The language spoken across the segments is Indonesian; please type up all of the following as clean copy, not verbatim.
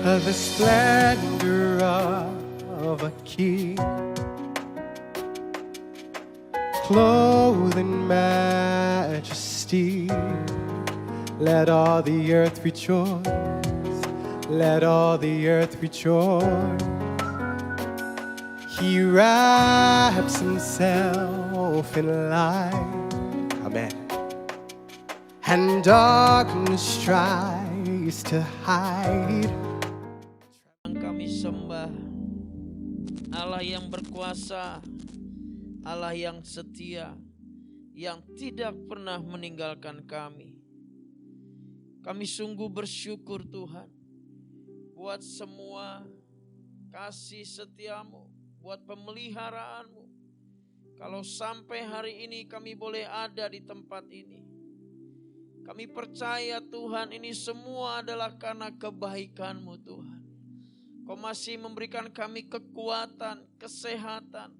the splendor of a king, clothed in majesty. Let all the earth rejoice. Let all the earth rejoice. He wraps himself in light. Amen. And darkness tries to hide. Kami sembah Allah yang berkuasa, Allah yang setia, yang tidak pernah meninggalkan kami. Kami sungguh bersyukur Tuhan buat semua kasih setiamu, buat pemeliharaanmu. Kalau sampai hari ini kami boleh ada di tempat ini, kami percaya Tuhan ini semua adalah karena kebaikan-Mu Tuhan. Kau masih memberikan kami kekuatan, kesehatan,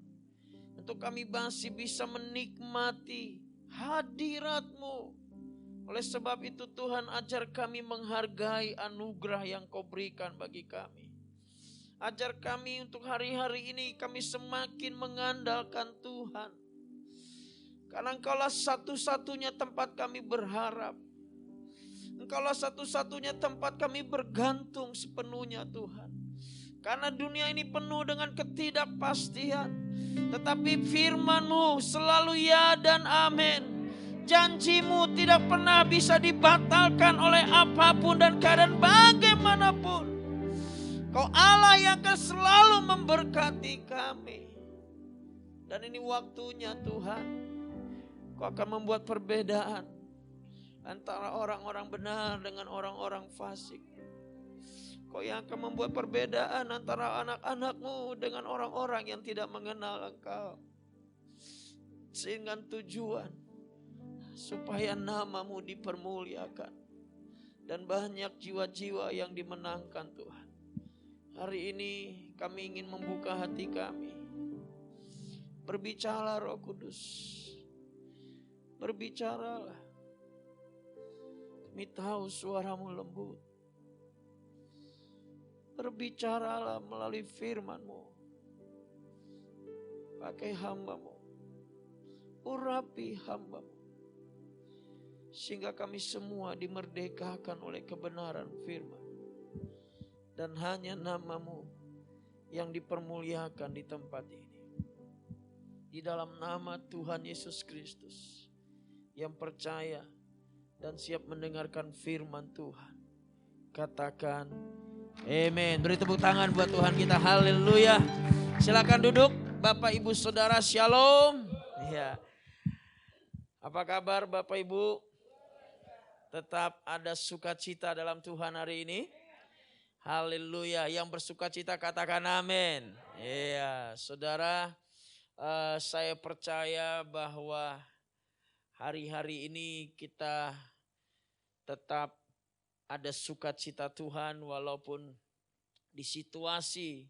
untuk kami masih bisa menikmati hadirat-Mu. Oleh sebab itu Tuhan, ajar kami menghargai anugerah yang Kau berikan bagi kami. Ajar kami untuk hari-hari ini kami semakin mengandalkan Tuhan. Karena Engkaulah satu-satunya tempat kami berharap. Engkaulah satu-satunya tempat kami bergantung sepenuhnya Tuhan. Karena dunia ini penuh dengan ketidakpastian. Tetapi firman-Mu selalu ya dan amin. Janji-Mu tidak pernah bisa dibatalkan oleh apapun dan keadaan bagaimanapun. Kau Allah yang akan selalu memberkati kami. Dan ini waktunya Tuhan. Kau akan membuat perbedaan antara orang-orang benar dengan orang-orang fasik. Kau yang akan membuat perbedaan antara anak-anak-Mu dengan orang-orang yang tidak mengenal Engkau. Sehingga tujuan supaya nama-Mu dipermuliakan dan banyak jiwa-jiwa yang dimenangkan Tuhan. Hari ini kami ingin membuka hati kami. Berbicaralah Roh Kudus. Berbicaralah. Kami tahu suara-Mu lembut. Berbicaralah melalui firman-Mu. Pakai hamba-Mu. Urapi hamba-Mu. Sehingga kami semua dimerdekakan oleh kebenaran firman. Dan hanya nama-Mu yang dipermuliakan di tempat ini. Di dalam nama Tuhan Yesus Kristus, yang percaya dan siap mendengarkan firman Tuhan, katakan amin. Beri tepuk tangan buat Tuhan kita. Haleluya. Silakan duduk Bapak Ibu Saudara, shalom. Ya. Apa kabar Bapak Ibu? Tetap ada sukacita dalam Tuhan hari ini. Haleluya. Yang bersukacita katakan amin. Iya, saudara, saya percaya bahwa hari-hari ini kita tetap ada sukacita Tuhan walaupun di situasi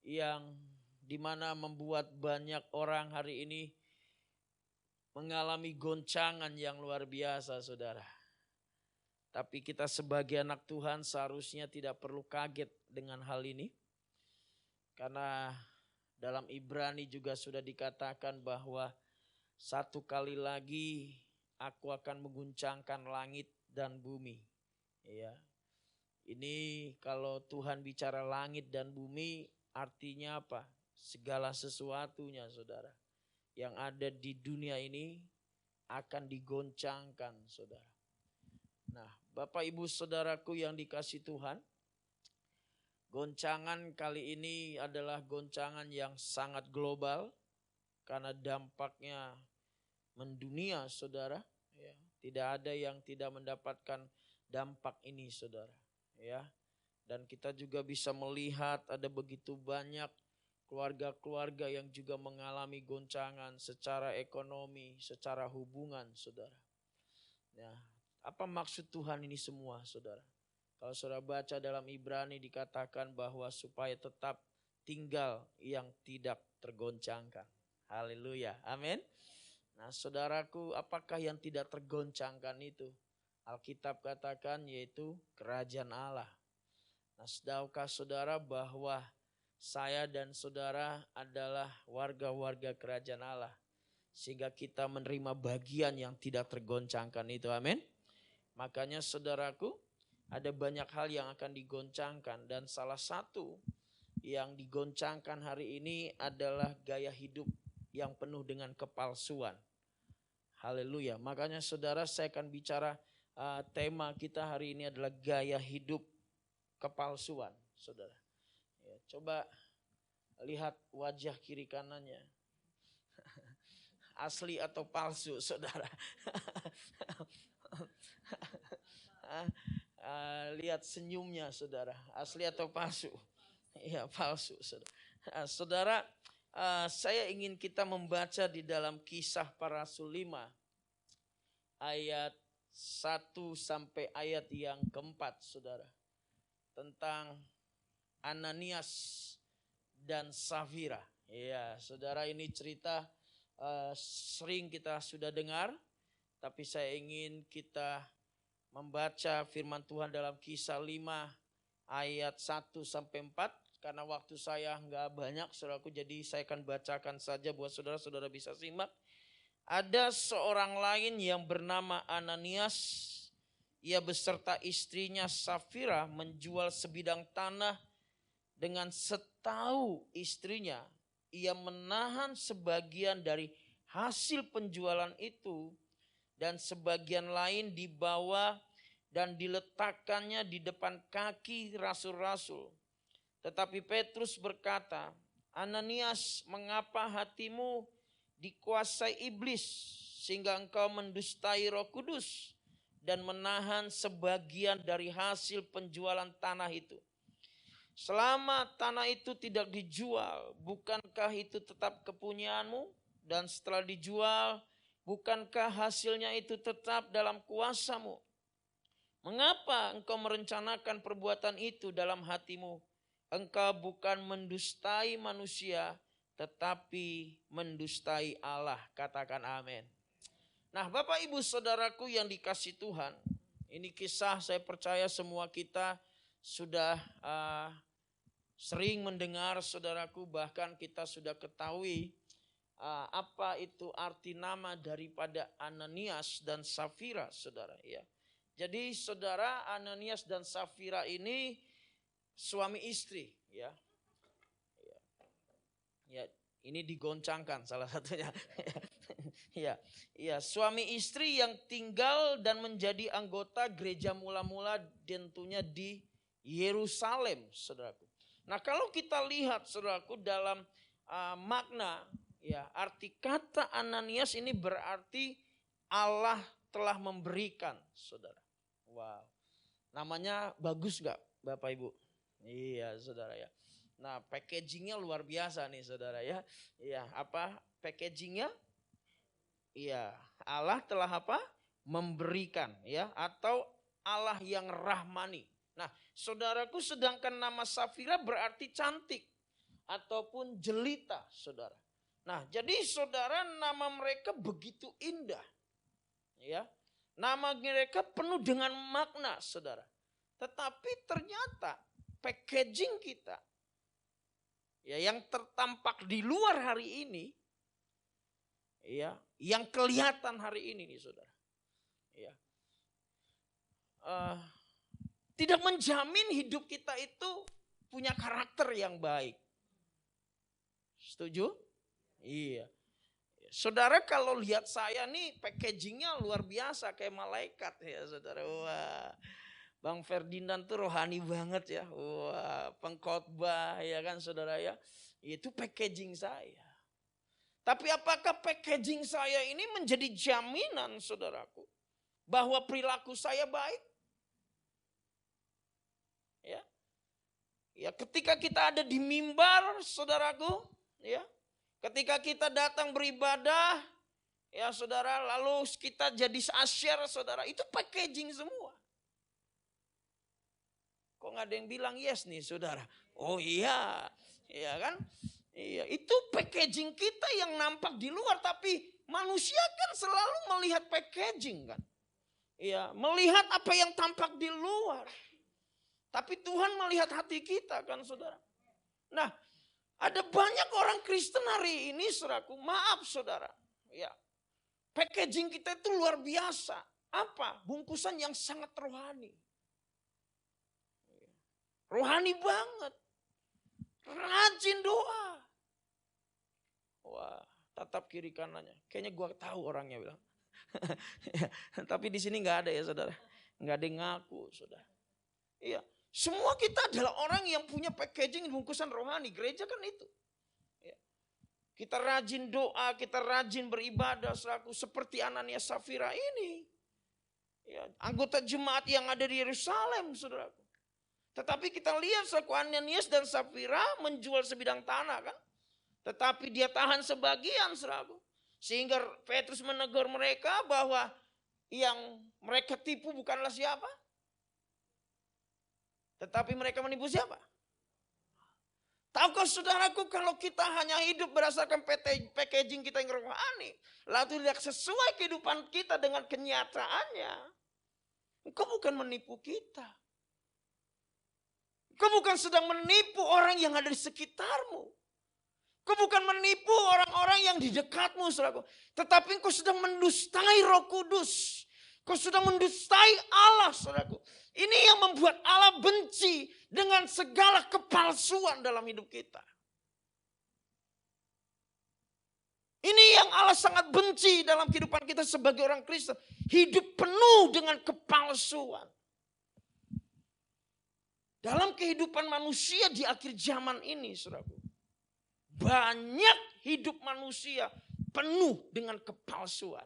yang dimana membuat banyak orang hari ini mengalami goncangan yang luar biasa, saudara. Tapi kita sebagai anak Tuhan seharusnya tidak perlu kaget dengan hal ini. Karena dalam Ibrani juga sudah dikatakan bahwa satu kali lagi aku akan mengguncangkan langit dan bumi. Ya. Ini kalau Tuhan bicara langit dan bumi artinya apa? Segala sesuatunya, saudara. Yang ada di dunia ini akan digoncangkan, saudara. Nah, Bapak Ibu Saudaraku yang dikasih Tuhan, goncangan kali ini adalah goncangan yang sangat global karena dampaknya mendunia, saudara. Ya, tidak ada yang tidak mendapatkan dampak ini, saudara. Ya, dan kita juga bisa melihat ada begitu banyak keluarga-keluarga yang juga mengalami goncangan secara ekonomi, secara hubungan, saudara. Ya. Apa maksud Tuhan ini semua, saudara? Kalau saudara baca dalam Ibrani dikatakan bahwa supaya tetap tinggal yang tidak tergoncangkan. Haleluya, amin. Nah saudaraku, apakah yang tidak tergoncangkan itu? Alkitab katakan yaitu kerajaan Allah. Nah, tahukah saudara bahwa saya dan saudara adalah warga-warga kerajaan Allah. Sehingga kita menerima bagian yang tidak tergoncangkan itu, amin. Makanya saudaraku, ada banyak hal yang akan digoncangkan. Dan salah satu yang digoncangkan hari ini adalah gaya hidup yang penuh dengan kepalsuan. Haleluya. Makanya saudara, saya akan bicara tema kita hari ini adalah gaya hidup kepalsuan, saudara. Ya, coba lihat wajah kiri kanannya. Asli atau palsu, saudara? Lihat senyumnya, saudara. Asli atau palsu? Iya, palsu, saudara. Saudara, saya ingin kita membaca di dalam Kisah Para Rasul 5 ayat 1 sampai ayat yang keempat, saudara. Tentang Ananias dan Safira. Ya, saudara, ini cerita sering kita sudah dengar, tapi saya ingin kita membaca firman Tuhan dalam Kisah 5 ayat 1 sampai 4. Karena waktu saya nggak banyak, saudaraku, jadi saya akan bacakan saja buat saudara-saudara bisa simak. Ada seorang lain yang bernama Ananias. Ia beserta istrinya Safira menjual sebidang tanah. Dengan setahu istrinya, ia menahan sebagian dari hasil penjualan itu dan sebagian lain dibawa dan diletakkannya di depan kaki rasul-rasul. Tetapi Petrus berkata, Ananias, mengapa hatimu dikuasai iblis sehingga engkau mendustai Roh Kudus dan menahan sebagian dari hasil penjualan tanah itu? Selama tanah itu tidak dijual, bukankah itu tetap kepunyaanmu? Dan setelah dijual, bukankah hasilnya itu tetap dalam kuasamu? Mengapa engkau merencanakan perbuatan itu dalam hatimu? Engkau bukan mendustai manusia, tetapi mendustai Allah. Katakan amin. Nah, Bapak Ibu Saudaraku yang dikasihi Tuhan, ini kisah saya percaya semua kita sudah sering mendengar, saudaraku, bahkan kita sudah ketahui apa itu arti nama daripada Ananias dan Safira, saudara. Ya. Jadi saudara, Ananias dan Safira ini suami istri, ya. Ya, ini digoncangkan salah satunya. Ya, suami istri yang tinggal dan menjadi anggota gereja mula-mula tentunya di Yerusalem, saudaraku. Nah, kalau kita lihat, saudaraku, dalam makna, ya, arti kata Ananias ini berarti Allah telah memberikan, saudara. Wow, namanya bagus gak, Bapak Ibu? Iya, saudara, ya. Nah, packagingnya luar biasa nih, saudara, ya. Iya, apa packagingnya? Iya, Allah telah apa? Memberikan, ya, atau Allah yang rahmani. Nah, saudaraku, sedangkan nama Safira berarti cantik ataupun jelita, saudara. Nah, jadi saudara, nama mereka begitu indah, ya. Nama mereka penuh dengan makna, saudara. Tetapi ternyata packaging kita, ya, yang tertampak di luar hari ini, ya, yang kelihatan hari ini nih, saudara, ya, tidak menjamin hidup kita itu punya karakter yang baik. Setuju? Iya. Saudara, kalau lihat saya nih packagingnya luar biasa kayak malaikat, ya, saudara. Wah, Bang Ferdinand tuh rohani banget, ya. Wah, pengkhotbah, ya kan, saudara, ya. Itu packaging saya. Tapi apakah packaging saya ini menjadi jaminan, saudaraku, bahwa perilaku saya baik? Ya, ketika kita ada di mimbar, saudaraku, ya, ketika kita datang beribadah, ya, saudara, lalu kita jadi asyir, saudara, itu packaging semua. Kok nggak ada yang bilang yes nih, saudara? Oh iya, iya kan? Iya, itu packaging kita yang nampak di luar, tapi manusia kan selalu melihat packaging, kan? Iya, melihat apa yang tampak di luar. Tapi Tuhan melihat hati kita kan saudara. Nah, ada banyak orang Kristen hari ini saudaraku, maaf saudara. Ya, packaging kita itu luar biasa. Apa? Bungkusan yang sangat rohani. Rohani banget. Rajin doa. Wah, tatap kiri kanannya. Kayaknya gua tahu orangnya bilang. Tapi di sini nggak ada ya saudara. Nggak ada yang ngaku saudara. Iya, semua kita adalah orang yang punya packaging bungkusan rohani. Gereja kan itu. Ya. Kita rajin doa, kita rajin beribadah selaku seperti Ananias Safira ini. Ya, anggota jemaat yang ada di Yerusalem saudaraku. Tetapi kita lihat selaku Ananias dan Safira menjual sebidang tanah kan. Tetapi dia tahan sebagian saudaraku. Sehingga Petrus menegur mereka bahwa yang mereka tipu bukanlah siapa. Tetapi mereka menipu siapa? Tahukah saudaraku kalau kita hanya hidup berdasarkan packaging kita yang rohani. Lalu tidak sesuai kehidupan kita dengan kenyataannya. Engkau bukan menipu kita. Kau bukan sedang menipu orang yang ada di sekitarmu. Kau bukan menipu orang-orang yang di dekatmu, saudaraku. Tetapi kau sedang mendustai Roh Kudus. Kau sedang mendustai Allah, saudaraku. Ini yang membuat Allah benci dengan segala kepalsuan dalam hidup kita. Ini yang Allah sangat benci dalam kehidupan kita sebagai orang Kristen. Hidup penuh dengan kepalsuan. Dalam kehidupan manusia di akhir zaman ini, saudaraku, banyak hidup manusia penuh dengan kepalsuan.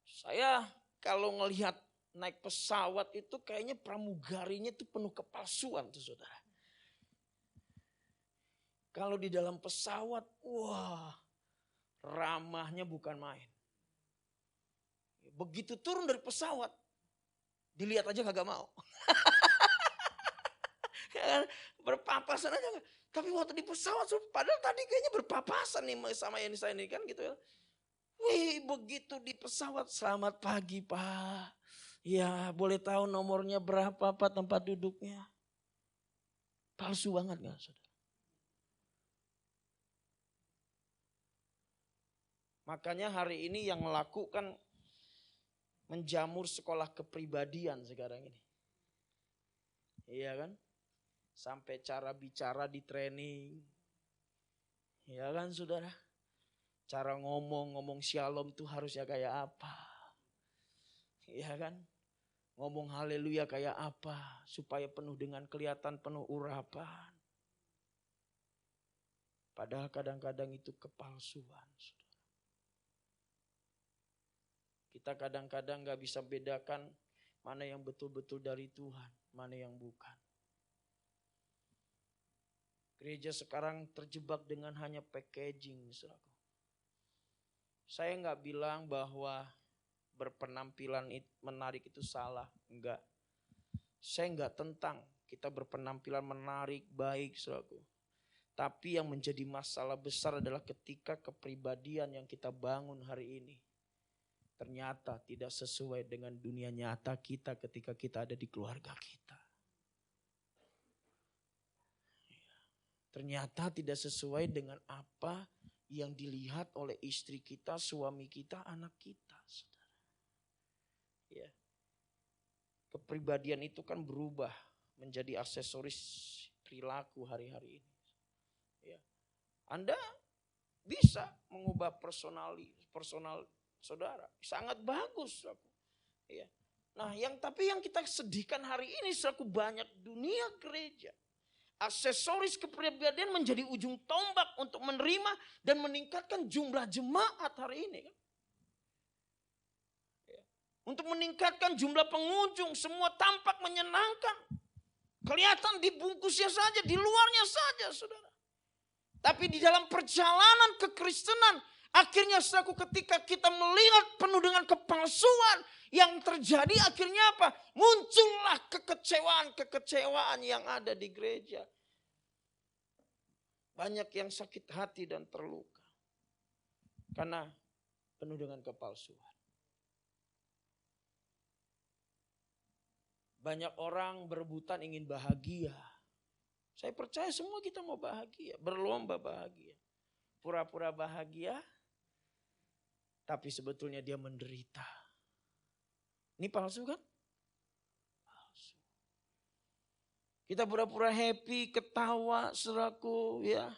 Saya kalau ngelihat naik pesawat itu kayaknya pramugarinya itu penuh kepalsuan tuh saudara. Kalau di dalam pesawat, wah ramahnya bukan main. Begitu turun dari pesawat, dilihat aja kagak mau. Berpapasan aja. Tapi waktu di pesawat, padahal tadi kayaknya berpapasan nih sama yang saya ini kan gitu ya. Wih, begitu di pesawat, selamat pagi Pak. Ya boleh tahu nomornya berapa Pak, tempat duduknya. Palsu banget gak saudara? Makanya hari ini yang melakukan menjamur sekolah kepribadian sekarang ini. Iya kan? Sampai cara bicara di training. Iya kan saudara? Cara ngomong shalom itu harusnya kayak apa. Iya kan? Ngomong haleluya kayak apa. Supaya penuh dengan kelihatan penuh urapan. Padahal kadang-kadang itu kepalsuan. Saudara. Kita kadang-kadang gak bisa bedakan mana yang betul-betul dari Tuhan, mana yang bukan. Gereja sekarang terjebak dengan hanya packaging. Saudara. Saya gak bilang bahwa berpenampilan menarik itu salah, enggak. Saya gak tentang kita berpenampilan menarik, baik saudaraku. Tapi yang menjadi masalah besar adalah ketika kepribadian yang kita bangun hari ini ternyata tidak sesuai dengan dunia nyata kita ketika kita ada di keluarga kita. Ternyata tidak sesuai dengan apa yang dilihat oleh istri kita, suami kita, anak kita. Saudara. Ya. Kepribadian itu kan berubah menjadi aksesoris perilaku hari-hari ini. Ya. Anda bisa mengubah personal saudara, sangat bagus. Ya. Nah, tapi yang kita sedihkan hari ini selaku banyak dunia gereja. Aksesoris kepribadian menjadi ujung tombak untuk menerima dan meningkatkan jumlah jemaat hari ini. Ya. Untuk meningkatkan jumlah pengunjung, semua tampak menyenangkan. Kelihatan dibungkusnya saja, di luarnya saja saudara. Tapi di dalam perjalanan kekristenan, akhirnya selaku ketika kita melihat penuh dengan kepalsuan yang terjadi, akhirnya apa? Muncullah kekecewaan yang ada di gereja. Banyak yang sakit hati dan terluka. Karena penuh dengan kepalsuan. Banyak orang berebutan ingin bahagia. Saya percaya semua kita mau bahagia, berlomba bahagia. Pura-pura bahagia, tapi sebetulnya dia menderita. Ini palsu kan? Palsu. Kita pura-pura happy, ketawa, saudaraku, ya.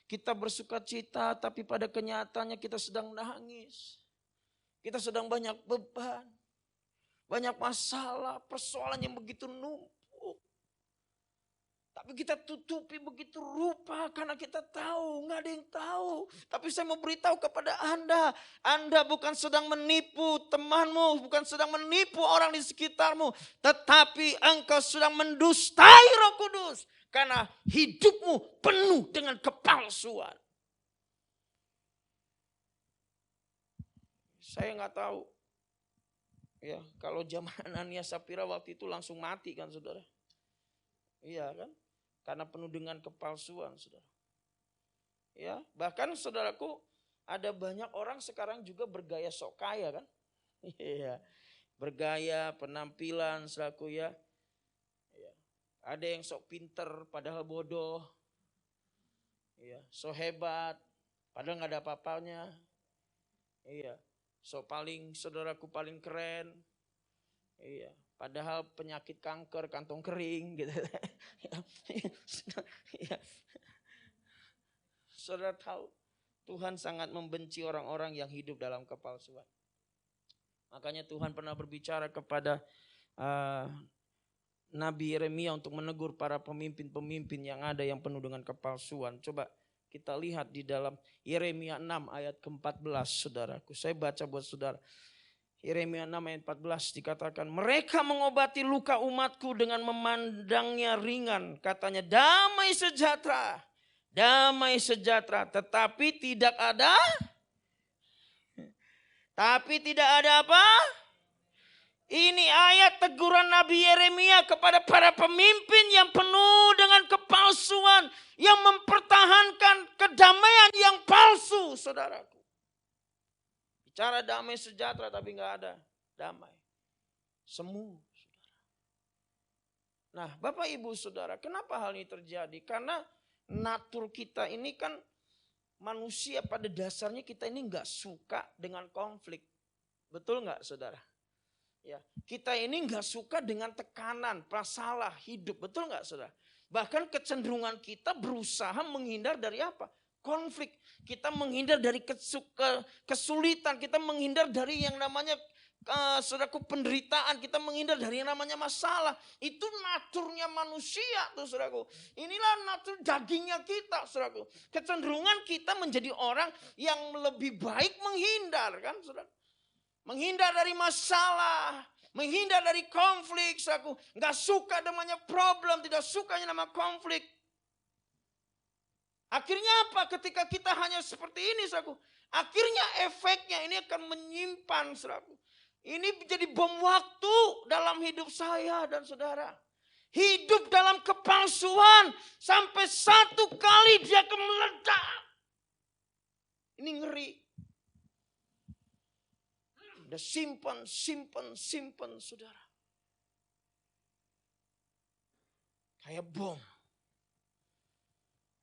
Kita bersuka cita, tapi pada kenyataannya kita sedang nangis. Kita sedang banyak beban, banyak masalah, persoalan yang begitu numpuk. Tapi kita tutupi begitu rupa karena kita tahu, nggak ada yang tahu. Tapi saya mau beritahu kepada Anda bukan sedang menipu temanmu, bukan sedang menipu orang di sekitarmu. Tetapi engkau sedang mendustai Roh Kudus. Karena hidupmu penuh dengan kepalsuan. Saya nggak tahu. Ya, kalau zaman Ananias Sapira waktu itu langsung mati kan saudara. Iya kan? Karena penuh dengan kepalsuan saudara. Ya, bahkan saudaraku ada banyak orang sekarang juga bergaya sok kaya kan. Iya, bergaya, penampilan saudaraku ya. Ada yang sok pinter padahal bodoh. Iya, sok hebat padahal nggak ada apa-apanya. Iya, sok saudaraku paling keren. Iya, padahal penyakit kanker kantong kering gitu. Iya. Saudara tahu, Tuhan sangat membenci orang-orang yang hidup dalam kepalsuan. Makanya Tuhan pernah berbicara kepada Nabi Yeremia untuk menegur para pemimpin-pemimpin yang ada yang penuh dengan kepalsuan. Coba kita lihat di dalam Yeremia 6 ayat ke-14 saudaraku. Saya baca buat saudara. Yeremia 6 ayat 14 dikatakan, mereka mengobati luka umatku dengan memandangnya ringan. Katanya damai sejahtera, tetapi tidak ada. Tapi tidak ada apa? Ini ayat teguran Nabi Yeremia kepada para pemimpin yang penuh dengan kepalsuan. Yang mempertahankan kedamaian yang palsu, saudaraku. Bicara damai sejahtera tapi gak ada damai. Semu, saudara. Nah Bapak Ibu Saudara, kenapa hal ini terjadi? Karena natur kita ini kan manusia pada dasarnya kita ini gak suka dengan konflik. Betul gak saudara? Ya, kita ini nggak suka dengan tekanan, masalah hidup, betul nggak saudara? Bahkan kecenderungan kita berusaha menghindar dari apa? Konflik. Kita menghindar dari kesulitan, kita menghindar dari yang namanya saudaraku penderitaan, kita menghindar dari yang namanya masalah. Itu naturnya manusia tuh saudaraku. Inilah natur dagingnya kita saudaraku. Kecenderungan kita menjadi orang yang lebih baik menghindar kan saudara. Menghindar dari masalah, menghindar dari konflik, saudaraku. Nggak suka namanya problem, tidak sukanya nama konflik. Akhirnya apa? Ketika kita hanya seperti ini, saudaraku. Akhirnya efeknya ini akan menyimpan, saudaraku. Ini menjadi bom waktu dalam hidup saya dan saudara. Hidup dalam kepalsuan sampai satu kali dia akan meledak. Ini ngeri. Udah simpan saudara. Kayak bom.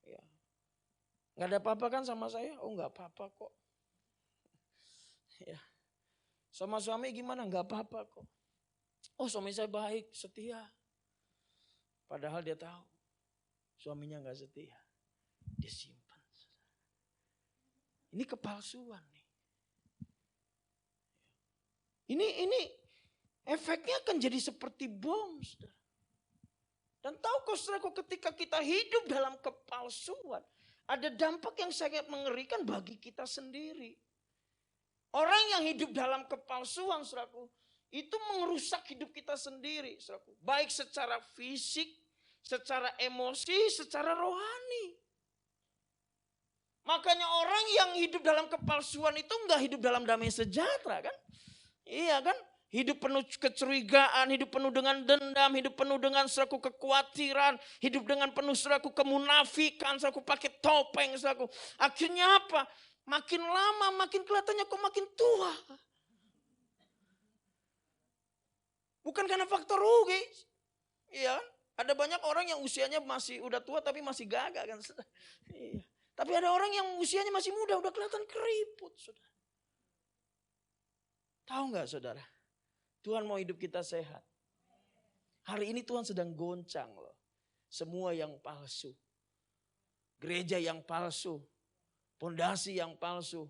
Ya. Gak ada apa-apa kan sama saya? Oh gak apa-apa kok. Ya. Sama suami gimana? Gak apa-apa kok. Oh suami saya baik, setia. Padahal dia tahu suaminya gak setia. Dia simpan. Ini kepalsuan nih. Ini efeknya akan jadi seperti bom, saudara. Dan tahu kau saudaraku, ketika kita hidup dalam kepalsuan, ada dampak yang sangat mengerikan bagi kita sendiri. Orang yang hidup dalam kepalsuan, saudaraku, itu merusak hidup kita sendiri, saudaraku. Baik secara fisik, secara emosi, secara rohani. Makanya orang yang hidup dalam kepalsuan itu enggak hidup dalam damai sejahtera kan? Iya kan? Hidup penuh kecurigaan, hidup penuh dengan dendam, hidup penuh dengan saudaraku kekhawatiran, hidup dengan penuh saudaraku kemunafikan, saudaraku pakai topeng, saudaraku. Akhirnya apa? Makin lama, makin kelihatannya kok makin tua. Bukan karena faktor rugi. Iya kan? Ada banyak orang yang usianya masih udah tua tapi masih gagah kan. Iya. Tapi ada orang yang usianya masih muda udah kelihatan keriput. Saudara. Tahu nggak saudara? Tuhan mau hidup kita sehat. Hari ini Tuhan sedang goncang loh. Semua yang palsu. Gereja yang palsu. Pondasi yang palsu.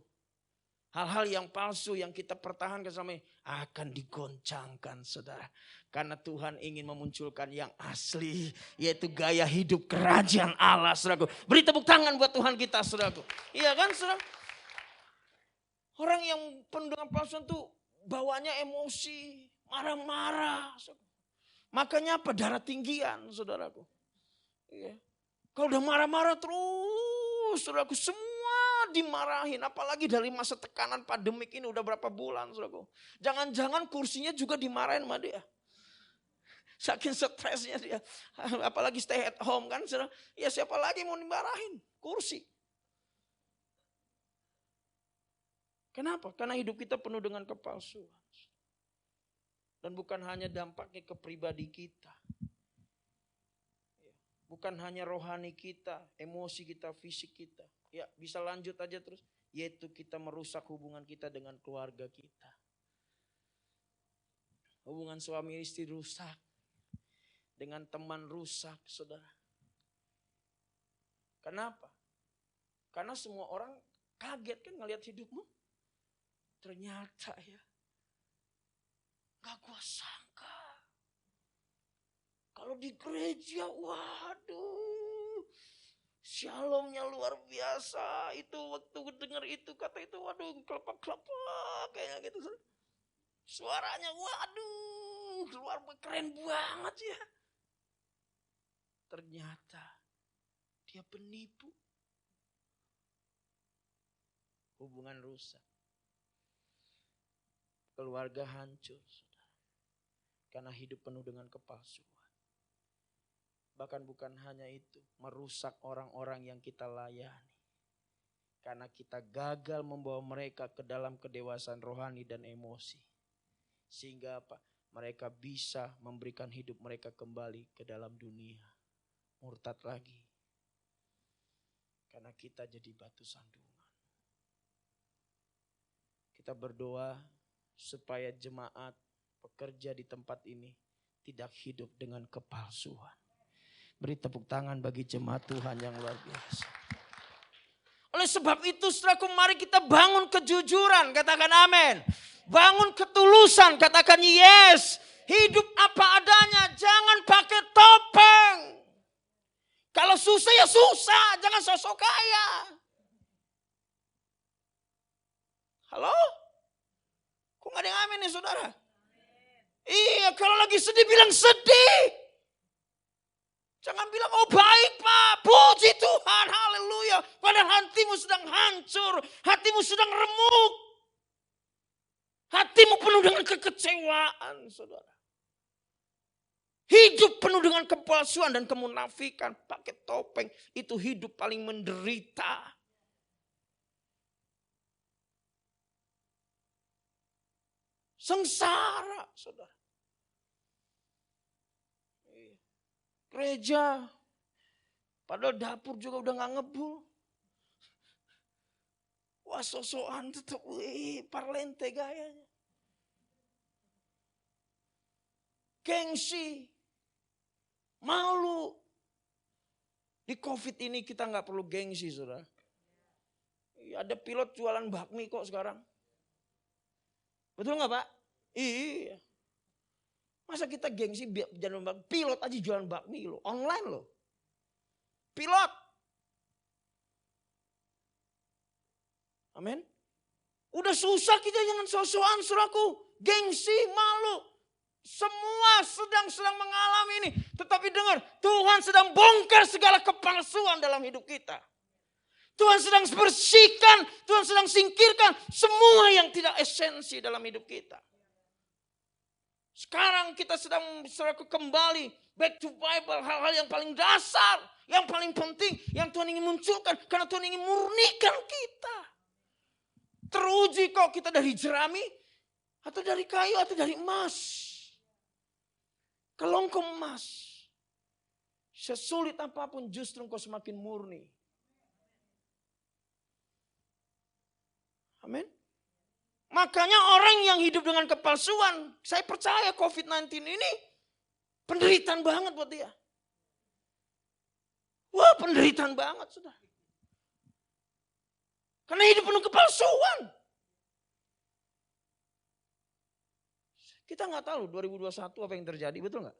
Hal-hal yang palsu yang kita pertahankan sama ini akan digoncangkan saudara. Karena Tuhan ingin memunculkan yang asli. Yaitu gaya hidup kerajaan Allah saudaraku. Beri tepuk tangan buat Tuhan kita saudaraku. Iya kan saudara? Orang yang penuh dengan palsu itu bawanya emosi. Marah-marah. Makanya apa? Darah tinggian saudaraku. Iya. Kalau udah marah-marah terus saudaraku semua dimarahin, apalagi dari masa tekanan pandemik ini udah berapa bulan, saudaraku. Jangan-jangan kursinya juga dimarahin sama dia. Saking stresnya dia, apalagi stay at home kan, saudara. Ya siapa lagi mau dimarahin? Kursi. Kenapa? Karena hidup kita penuh dengan kepalsuan. Dan bukan hanya dampaknya ke pribadi kita. Bukan hanya rohani kita, emosi kita, fisik kita. Ya bisa lanjut aja terus. Yaitu kita merusak hubungan kita dengan keluarga kita. Hubungan suami istri rusak. Dengan teman rusak saudara. Kenapa? Karena semua orang kaget kan ngelihat hidupmu. Ternyata ya. Gak gua sangka. Kalau di gereja waduh. Shalomnya luar biasa. Itu waktu dengar itu kata itu waduh kelepak-kelepak kayak gitu. Suaranya waduh luar keren banget ya. Ternyata dia penipu. Hubungan rusak. Keluarga hancur. Karena hidup penuh dengan kepalsuan. Bahkan bukan hanya itu, merusak orang-orang yang kita layani. Karena kita gagal membawa mereka ke dalam kedewasaan rohani dan emosi. Sehingga apa? Mereka bisa memberikan hidup mereka kembali ke dalam dunia. Murtad lagi. Karena kita jadi batu sandungan. Kita berdoa supaya jemaat pekerja di tempat ini tidak hidup dengan kepalsuan. Beri tepuk tangan bagi jemaat Tuhan yang luar biasa. Oleh sebab itu saudaraku mari kita bangun kejujuran, katakan amin. Bangun ketulusan, katakan yes. Hidup apa adanya, jangan pakai topeng. Kalau susah ya susah, jangan sosok kaya. Halo? Kok gak ada yang amin nih saudara? Iya, kalau lagi sedih bilang sedih. Jangan bilang, oh baik Pak, puji Tuhan, haleluya. Padahal hatimu sedang hancur, hatimu sedang remuk. Hatimu penuh dengan kekecewaan, saudara. Hidup penuh dengan kepalsuan dan kemunafikan, pakai topeng, itu hidup paling menderita. Sengsara, saudara. Gereja, padahal dapur juga udah gak ngebul. Wah sosokan tetap, parlente gayanya. Gengsi, malu. Di COVID ini kita gak perlu gengsi saudara. Ada pilot jualan bakmi kok sekarang. Betul gak Pak? Iya. Masa kita gengsi jalan bakmi, pilot aja jualan bakmi loh, online loh. Pilot. Amin. Udah susah kita jangan sosokan saudaraku, gengsi, malu. Semua sedang mengalami ini. Tetapi dengar, Tuhan sedang bongkar segala kepalsuan dalam hidup kita. Tuhan sedang bersihkan, Tuhan sedang singkirkan semua yang tidak esensi dalam hidup kita. Sekarang kita sedang kembali back to Bible, hal-hal yang paling dasar, yang paling penting, yang Tuhan ingin munculkan, karena Tuhan ingin murnikan kita. Teruji kok kita dari jerami, atau dari kayu, atau dari emas. Kalau engkau emas, sesulit apapun justru engkau semakin murni. Amin. Makanya orang yang hidup dengan kepalsuan, saya percaya COVID-19 ini penderitaan banget buat dia. Wah, penderitaan banget sudah. Karena hidup penuh kepalsuan. Kita nggak tahu 2021 apa yang terjadi, betul nggak?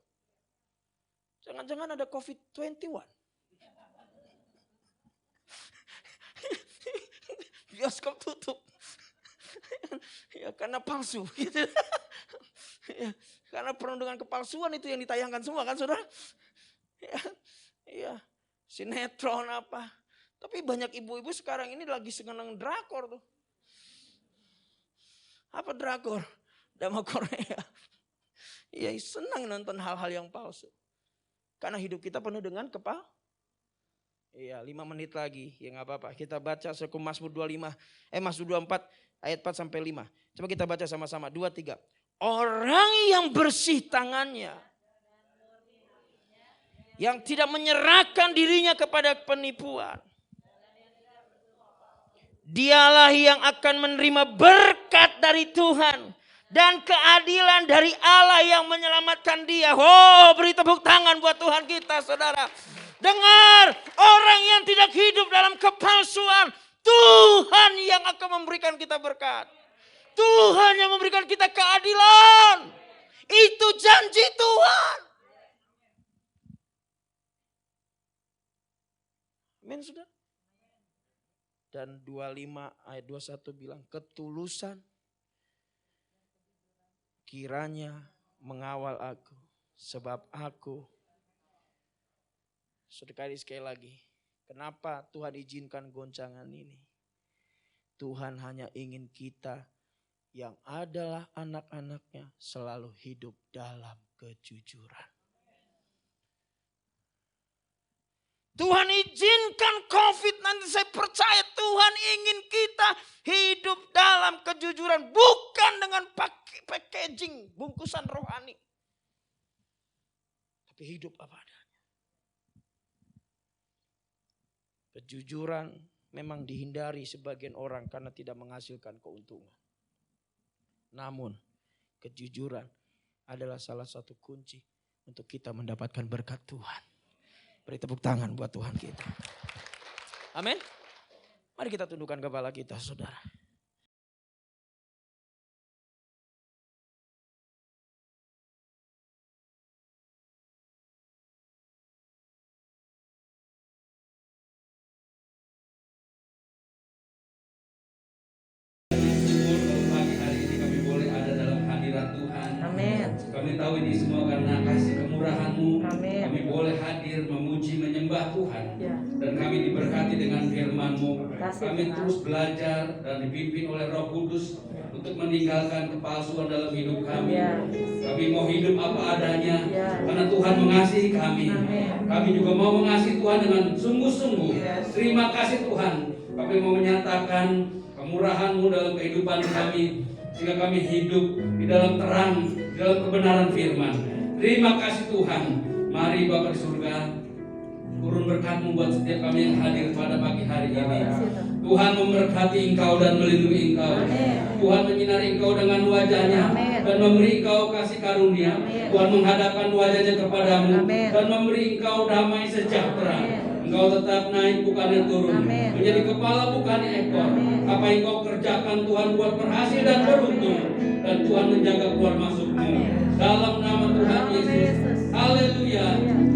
Jangan-jangan ada COVID-21. Bioskop tutup. Ya karena palsu gitu. Ya, karena penuh dengan kepalsuan itu yang ditayangkan semua kan saudara. Ya, sinetron apa. Tapi banyak ibu-ibu sekarang ini lagi seneng drakor tuh. Apa drakor? Drama Korea. Ya senang nonton hal-hal yang palsu. Karena hidup kita penuh dengan Iya 5 menit lagi. Ya gak apa-apa. Kita baca Mazmur 24 ayat 4 sampai 5. Coba kita baca sama-sama. 2, 3. Orang yang bersih tangannya. Yang tidak menyerahkan dirinya kepada penipuan. Dialah yang akan menerima berkat dari Tuhan. Dan keadilan dari Allah yang menyelamatkan dia. Oh, beri tepuk tangan buat Tuhan kita, saudara. Dengar, orang yang tidak hidup dalam kepalsuan, Tuhan yang akan memberikan kita berkat. Tuhan yang memberikan kita keadilan. Itu janji Tuhan. Amin, saudara. Dan 25 ayat 21 bilang, ketulusan kiranya mengawal aku, sebab aku. Sekali lagi, kenapa Tuhan izinkan goncangan ini? Tuhan hanya ingin kita yang adalah anak-anaknya selalu hidup dalam kejujuran. Tuhan izinkan COVID-19, saya percaya Tuhan ingin kita hidup dalam kejujuran. Bukan dengan packaging, bungkusan rohani. Tapi hidup apa adanya. Kejujuran memang dihindari sebagian orang karena tidak menghasilkan keuntungan. Namun kejujuran adalah salah satu kunci untuk kita mendapatkan berkat Tuhan. Beri tepuk tangan buat Tuhan kita. Amin. Mari kita tundukkan kepala kita, saudara. Kami tahu ini semua karena kasih kemurahan-Mu. Amin. Kami boleh hadir memuji menyembah Tuhan. Ya. Dan kami diberkati dengan firman-Mu. Kasih Kami Tuhan. terus belajar dan dipimpin oleh Roh Kudus untuk meninggalkan kepalsuan dalam hidup kami. Ya. Kami mau hidup apa adanya Ya. karena Tuhan mengasihi kami. Amin. Kami juga mau mengasihi Tuhan dengan sungguh-sungguh. Yes. Terima kasih Tuhan. Kami mau menyatakan kemurahan-Mu dalam kehidupan kami. Sehingga kami hidup di dalam terang, di dalam kebenaran firman. Terima kasih Tuhan. Mari Bapa di surga, turun berkat-Mu buat setiap kami yang hadir pada pagi hari ini. Tuhan memberkati Engkau dan melindungi Engkau. Amin. Tuhan menyinari Engkau dengan wajah-Nya. Amin. Dan memberi Engkau kasih karunia. Amin. Tuhan menghadapkan wajah-Nya kepadamu. Amin. Dan memberi Engkau damai sejahtera. Amin. Engkau tetap naik bukannya turun. Amin. Menjadi kepala bukannya ekor. Amin. Apa yang Kau kerjakan Tuhan buat berhasil dan beruntung. Dan Tuhan menjaga keluar masuk-Mu. Amin. Dalam nama Tuhan Amin, Yesus. Yesus. Haleluya. Haleluya.